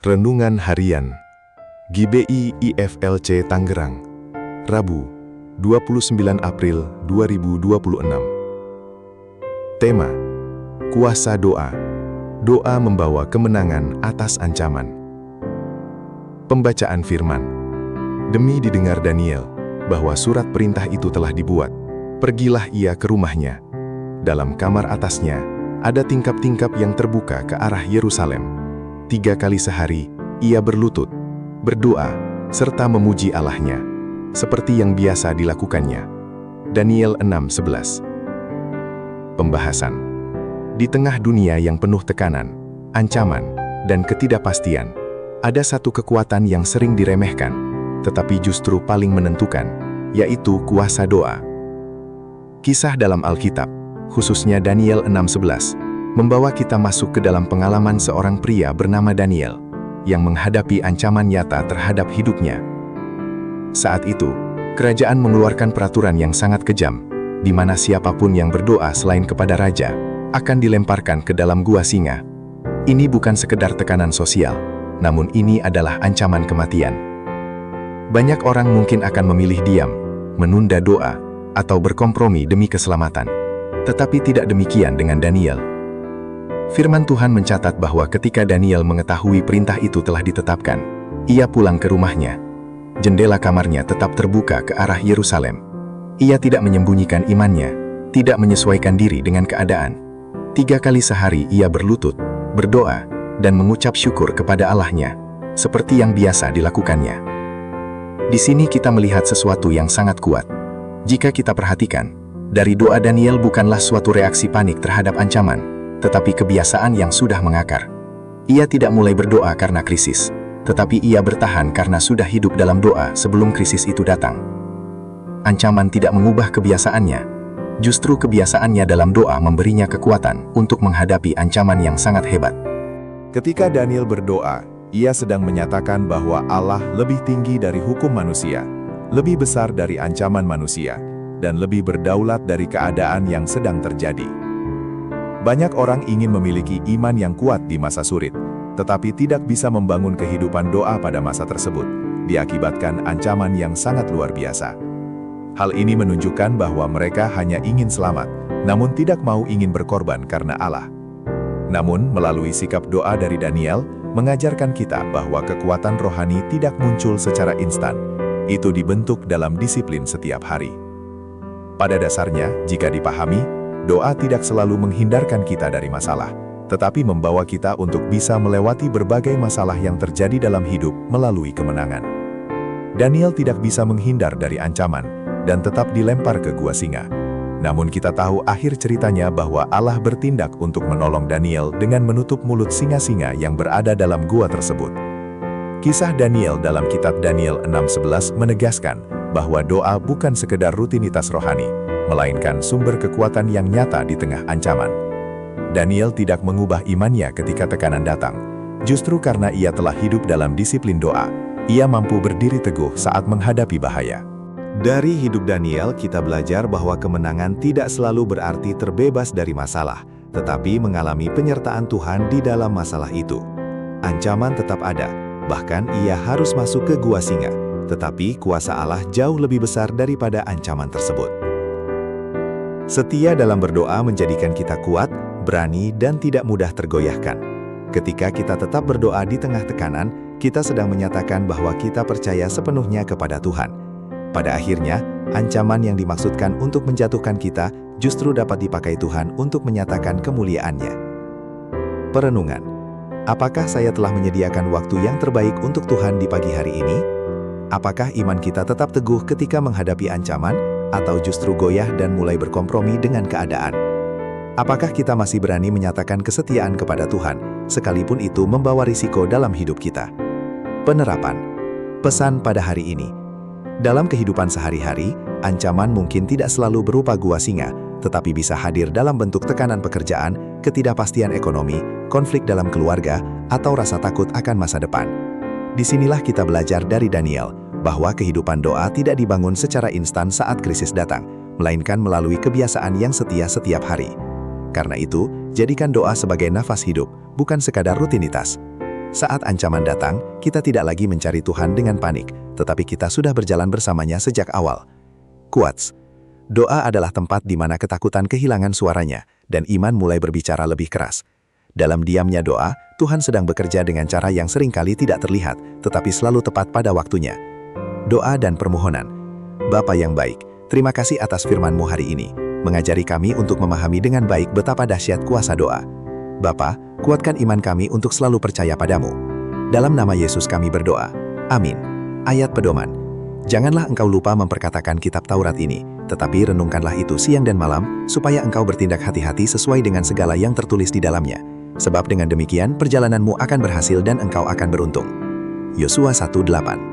Renungan Harian GBI IFLC Tangerang, Rabu, 29 April 2026. Tema: Kuasa Doa. Doa membawa kemenangan atas ancaman. Pembacaan firman. Demi didengar Daniel bahwa surat perintah itu telah dibuat, pergilah ia ke rumahnya. Dalam kamar atasnya ada tingkap-tingkap yang terbuka ke arah Yerusalem. 3 kali sehari ia berlutut, berdoa, serta memuji Allahnya, seperti yang biasa dilakukannya. Daniel 6:11. Pembahasan. Di tengah dunia yang penuh tekanan, ancaman, dan ketidakpastian, ada satu kekuatan yang sering diremehkan, tetapi justru paling menentukan, yaitu kuasa doa. Kisah dalam Alkitab, khususnya Daniel 6:11, membawa kita masuk ke dalam pengalaman seorang pria bernama Daniel, yang menghadapi ancaman nyata terhadap hidupnya. Saat itu, kerajaan mengeluarkan peraturan yang sangat kejam, di mana siapapun yang berdoa selain kepada raja, akan dilemparkan ke dalam gua singa. Ini bukan sekedar tekanan sosial, namun ini adalah ancaman kematian. Banyak orang mungkin akan memilih diam, menunda doa, atau berkompromi demi keselamatan. Tetapi tidak demikian dengan Daniel. Firman Tuhan mencatat bahwa ketika Daniel mengetahui perintah itu telah ditetapkan, ia pulang ke rumahnya. Jendela kamarnya tetap terbuka ke arah Yerusalem. Ia tidak menyembunyikan imannya, tidak menyesuaikan diri dengan keadaan. 3 kali sehari ia berlutut, berdoa, dan mengucap syukur kepada Allahnya, seperti yang biasa dilakukannya. Di sini kita melihat sesuatu yang sangat kuat. Jika kita perhatikan, dari doa Daniel bukanlah suatu reaksi panik terhadap ancaman, tetapi kebiasaan yang sudah mengakar. Ia tidak mulai berdoa karena krisis, tetapi ia bertahan karena sudah hidup dalam doa sebelum krisis itu datang. Ancaman tidak mengubah kebiasaannya, justru kebiasaannya dalam doa memberinya kekuatan untuk menghadapi ancaman yang sangat hebat. Ketika Daniel berdoa, ia sedang menyatakan bahwa Allah lebih tinggi dari hukum manusia, lebih besar dari ancaman manusia, dan lebih berdaulat dari keadaan yang sedang terjadi. Banyak orang ingin memiliki iman yang kuat di masa sulit, tetapi tidak bisa membangun kehidupan doa pada masa tersebut, diakibatkan ancaman yang sangat luar biasa. Hal ini menunjukkan bahwa mereka hanya ingin selamat, namun tidak mau ingin berkorban karena Allah. Namun, melalui sikap doa dari Daniel, mengajarkan kita bahwa kekuatan rohani tidak muncul secara instan. Itu dibentuk dalam disiplin setiap hari. Pada dasarnya, jika dipahami, doa tidak selalu menghindarkan kita dari masalah, tetapi membawa kita untuk bisa melewati berbagai masalah yang terjadi dalam hidup melalui kemenangan. Daniel tidak bisa menghindar dari ancaman, dan tetap dilempar ke gua singa. Namun kita tahu akhir ceritanya bahwa Allah bertindak untuk menolong Daniel dengan menutup mulut singa-singa yang berada dalam gua tersebut. Kisah Daniel dalam kitab Daniel 6:11 menegaskan bahwa doa bukan sekedar rutinitas rohani, melainkan sumber kekuatan yang nyata di tengah ancaman. Daniel tidak mengubah imannya ketika tekanan datang. Justru karena ia telah hidup dalam disiplin doa, ia mampu berdiri teguh saat menghadapi bahaya. Dari hidup Daniel, kita belajar bahwa kemenangan tidak selalu berarti terbebas dari masalah, tetapi mengalami penyertaan Tuhan di dalam masalah itu. Ancaman tetap ada, bahkan ia harus masuk ke gua singa, tetapi kuasa Allah jauh lebih besar daripada ancaman tersebut. Setia dalam berdoa menjadikan kita kuat, berani, dan tidak mudah tergoyahkan. Ketika kita tetap berdoa di tengah tekanan, kita sedang menyatakan bahwa kita percaya sepenuhnya kepada Tuhan. Pada akhirnya, ancaman yang dimaksudkan untuk menjatuhkan kita justru dapat dipakai Tuhan untuk menyatakan kemuliaan-Nya. Perenungan. Apakah saya telah menyediakan waktu yang terbaik untuk Tuhan di pagi hari ini? Apakah iman kita tetap teguh ketika menghadapi ancaman, atau justru goyah dan mulai berkompromi dengan keadaan? Apakah kita masih berani menyatakan kesetiaan kepada Tuhan, sekalipun itu membawa risiko dalam hidup kita? Penerapan. Pesan pada hari ini. Dalam kehidupan sehari-hari, ancaman mungkin tidak selalu berupa gua singa, tetapi bisa hadir dalam bentuk tekanan pekerjaan, ketidakpastian ekonomi, konflik dalam keluarga, atau rasa takut akan masa depan. Disinilah kita belajar dari Daniel, bahwa kehidupan doa tidak dibangun secara instan saat krisis datang, melainkan melalui kebiasaan yang setia setiap hari. Karena itu, jadikan doa sebagai nafas hidup, bukan sekadar rutinitas. Saat ancaman datang, kita tidak lagi mencari Tuhan dengan panik, tetapi kita sudah berjalan bersamanya sejak awal. Quotes. Doa adalah tempat di mana ketakutan kehilangan suaranya, dan iman mulai berbicara lebih keras. Dalam diamnya doa, Tuhan sedang bekerja dengan cara yang seringkali tidak terlihat, tetapi selalu tepat pada waktunya. Doa dan permohonan. Bapa yang baik, terima kasih atas firman-Mu hari ini, mengajari kami untuk memahami dengan baik betapa dahsyat kuasa doa. Bapa, kuatkan iman kami untuk selalu percaya padamu. Dalam nama Yesus kami berdoa. Amin. Ayat pedoman. Janganlah engkau lupa memperkatakan kitab Taurat ini, tetapi renungkanlah itu siang dan malam, supaya engkau bertindak hati-hati sesuai dengan segala yang tertulis di dalamnya. Sebab dengan demikian perjalananmu akan berhasil dan engkau akan beruntung. Yosua 1:8